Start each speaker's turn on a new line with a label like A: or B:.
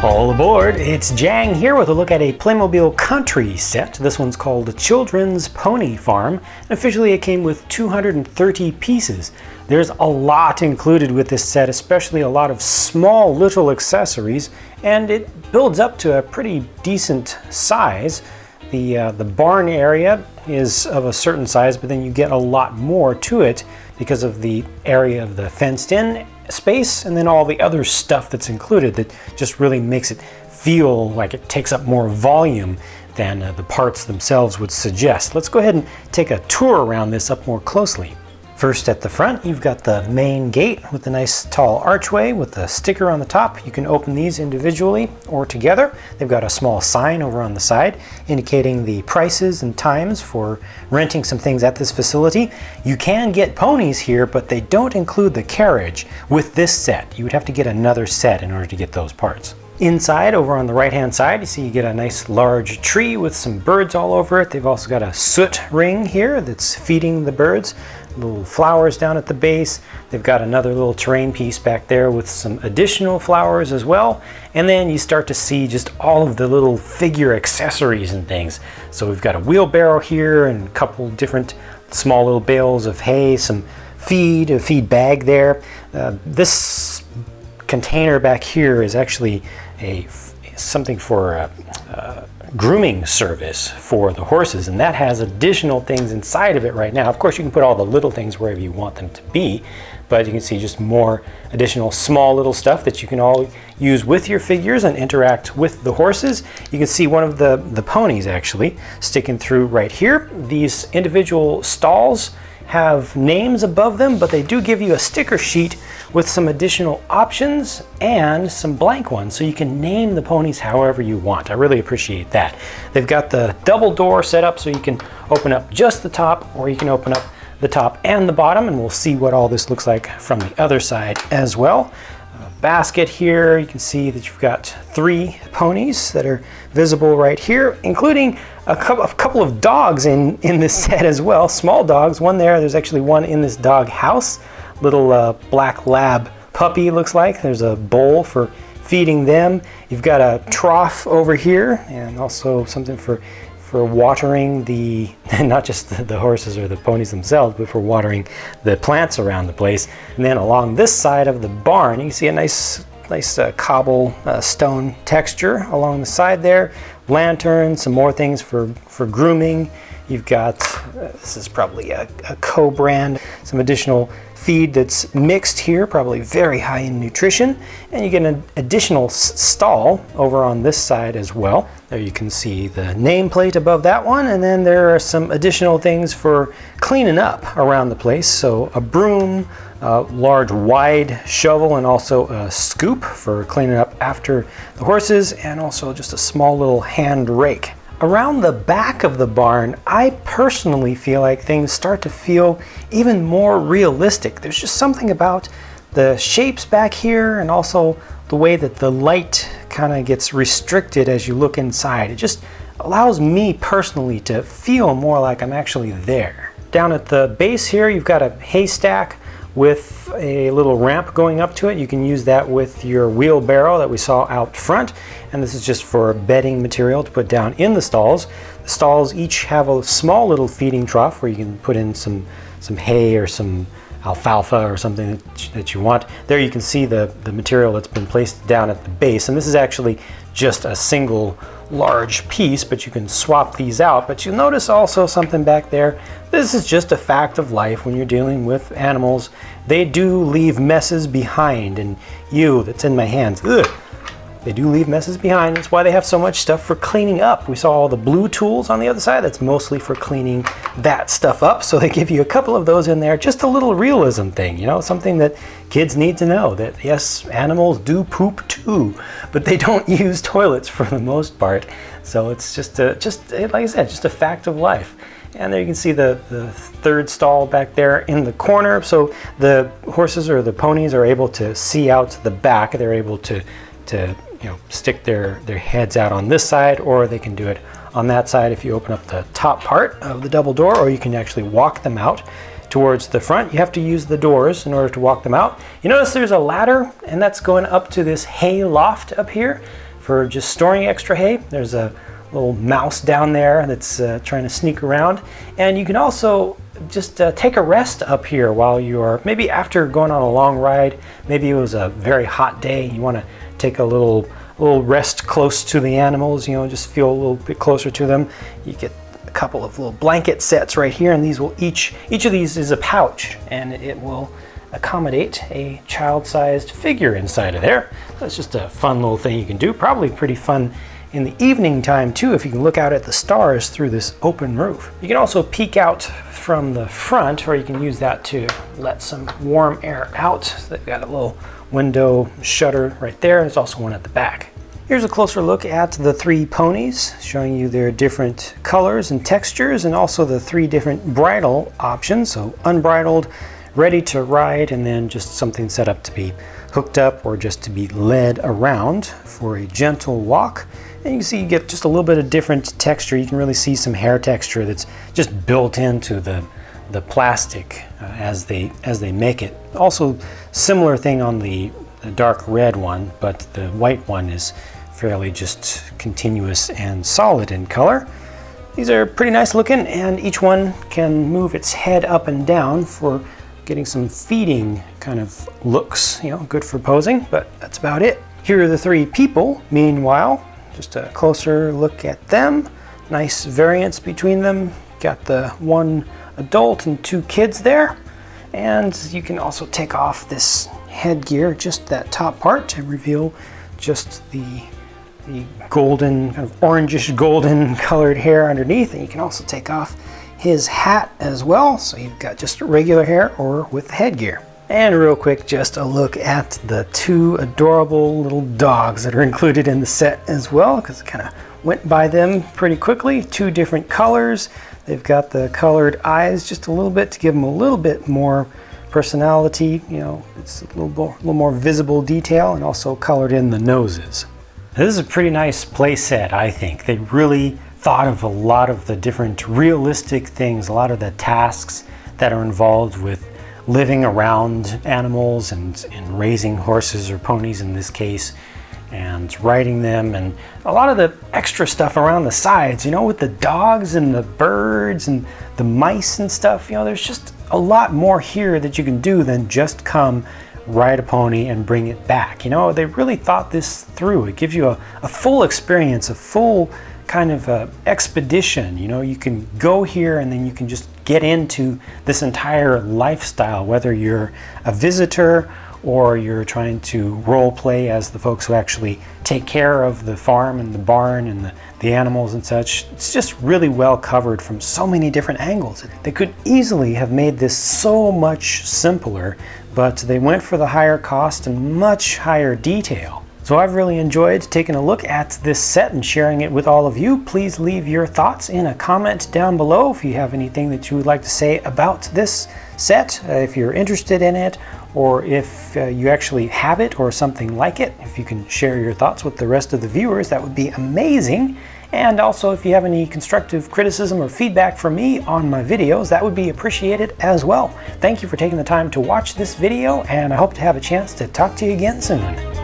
A: All aboard, it's Jang here with a look at a Playmobil Country set. This one's called Children's Pony Farm, and officially it came with 230 pieces. There's a lot included with this set, especially a lot of small little accessories, and it builds up to a pretty decent size. The barn area is of a certain size, but then you get a lot more to it because of the area of the fenced-in space and then all the other stuff that's included that just really makes it feel like it takes up more volume than the parts themselves would suggest. Let's go ahead and take a tour around this up more closely. First at the front, you've got the main gate with the nice tall archway with a sticker on the top. You can open these individually or together. They've got a small sign over on the side indicating the prices and times for renting some things at this facility. You can get ponies here, but they don't include the carriage with this set. You would have to get another set in order to get those parts. Inside, over on the right-hand side, you see you get a nice large tree with some birds all over it. They've also got a soot ring here that's feeding the birds. Little flowers down at the base. They've got another little terrain piece back there with some additional flowers as well. And then you start to see just all of the little figure accessories and things. So we've got a wheelbarrow here and a couple different small little bales of hay, some feed, a feed bag there. This container back here is actually something for grooming service for the horses, and that has additional things inside of it right now. Of course, you can put all the little things wherever you want them to be, but you can see just more additional small little stuff that you can all use with your figures and interact with the horses. You can see one of the ponies actually sticking through right here. These individual stalls have names above them, but they do give you a sticker sheet with some additional options and some blank ones, so you can name the ponies however you want. I really appreciate that. They've got the double door set up so you can open up just the top, or you can open up the top and the bottom, and we'll see what all this looks like from the other side as well. Basket here, you can see that you've got 3 ponies that are visible right here, including a couple of dogs in this set as well. Small dogs, one there's actually one in this dog house. Little black lab puppy looks like. There's a bowl for feeding them. You've got a trough over here and also something for watering the, not just the horses or the ponies themselves, but for watering the plants around the place. And then along this side of the barn, you can see a nice cobble stone texture along the side there. Lanterns, some more things for grooming. You've got, this is probably a co-brand, some additional feed that's mixed here, probably very high in nutrition. And you get an additional stall over on this side as well. There you can see the nameplate above that one, and then there are some additional things for cleaning up around the place. So a broom, a large wide shovel, and also a scoop for cleaning up after the horses, and also just a small little hand rake. Around the back of the barn, I personally feel like things start to feel even more realistic. There's just something about the shapes back here, and also the way that the light kind of gets restricted as you look inside. It just allows me personally to feel more like I'm actually there. Down at the base here, you've got a haystack with a little ramp going up to it. You can use that with your wheelbarrow that we saw out front, and this is just for bedding material to put down in the stalls. The stalls each have a small little feeding trough where you can put in some hay or some alfalfa or something that you want. There you can see the material that's been placed down at the base, and this is actually just a single large piece, but you can swap these out. But you'll notice also something back there. This is just a fact of life when you're dealing with animals. They do leave messes behind, and that's in my hands. Ugh. They do leave messes behind. That's why they have so much stuff for cleaning up. We saw all the blue tools on the other side. That's mostly for cleaning that stuff up. So they give you a couple of those in there. Just a little realism thing, something that kids need to know, that yes, animals do poop too, but they don't use toilets for the most part. So it's just like I said, just a fact of life. And there you can see the third stall back there in the corner. So the horses or the ponies are able to see out the back. They're able to stick their heads out on this side, or they can do it on that side if you open up the top part of the double door, or you can actually walk them out. towards the front. You have to use the doors in order to walk them out. You notice there's a ladder, and that's going up to this hay loft up here for just storing extra hay. There's a little mouse down there that's trying to sneak around. And you can also just take a rest up here while you're, maybe after going on a long ride, maybe it was a very hot day, you want to take a little rest close to the animals, you know, just feel a little bit closer to them. You get a couple of little blanket sets right here, and these will each of these is a pouch, and it will accommodate a child-sized figure inside of there. That's just a fun little thing you can do, probably pretty fun in the evening time too, if you can look out at the stars through this open roof. You can also peek out from the front, or you can use that to let some warm air out. So they've got a little window shutter right there. There's also one at the back. Here's a closer look at the 3 ponies, showing you their different colors and textures, and also the 3 different bridle options. So unbridled, ready to ride, and then just something set up to be hooked up or just to be led around for a gentle walk. And you can see you get just a little bit of different texture. You can really see some hair texture that's just built into the plastic as they make it. Also, similar thing on the dark red one, but the white one is fairly just continuous and solid in color. These are pretty nice looking, and each one can move its head up and down for getting some feeding kind of looks, you know, good for posing, but that's about it. Here are the 3 people, meanwhile. Just a closer look at them. Nice variance between them. Got the 1 adult and 2 kids there. And you can also take off this headgear, just that top part, to reveal just the golden, kind of orangish golden colored hair underneath. And you can also take off his hat as well. So you've got just regular hair or with the headgear. And real quick, just a look at the 2 adorable little dogs that are included in the set as well, because it kind of went by them pretty quickly. 2 different colors. They've got the colored eyes just a little bit to give them a little bit more personality. You know, it's a little more visible detail, and also colored in the noses. This is a pretty nice play set, I think. They really thought of a lot of the different realistic things, a lot of the tasks that are involved with living around animals and raising horses or ponies in this case, and riding them, and a lot of the extra stuff around the sides, you know, with the dogs and the birds and the mice and stuff. You know, there's just a lot more here that you can do than just come ride a pony and bring it back. You know, they really thought this through. It gives you a full experience, a full kind of expedition. You know, you can go here and then you can just get into this entire lifestyle, whether you're a visitor or you're trying to role play as the folks who actually take care of the farm and the barn and the animals and such. It's just really well covered from so many different angles. They could easily have made this so much simpler, but they went for the higher cost and much higher detail. So I've really enjoyed taking a look at this set and sharing it with all of you. Please leave your thoughts in a comment down below if you have anything that you would like to say about this set, if you're interested in it, or if you actually have it or something like it. If you can share your thoughts with the rest of the viewers, that would be amazing. And also, if you have any constructive criticism or feedback from me on my videos, that would be appreciated as well. Thank you for taking the time to watch this video, and I hope to have a chance to talk to you again soon.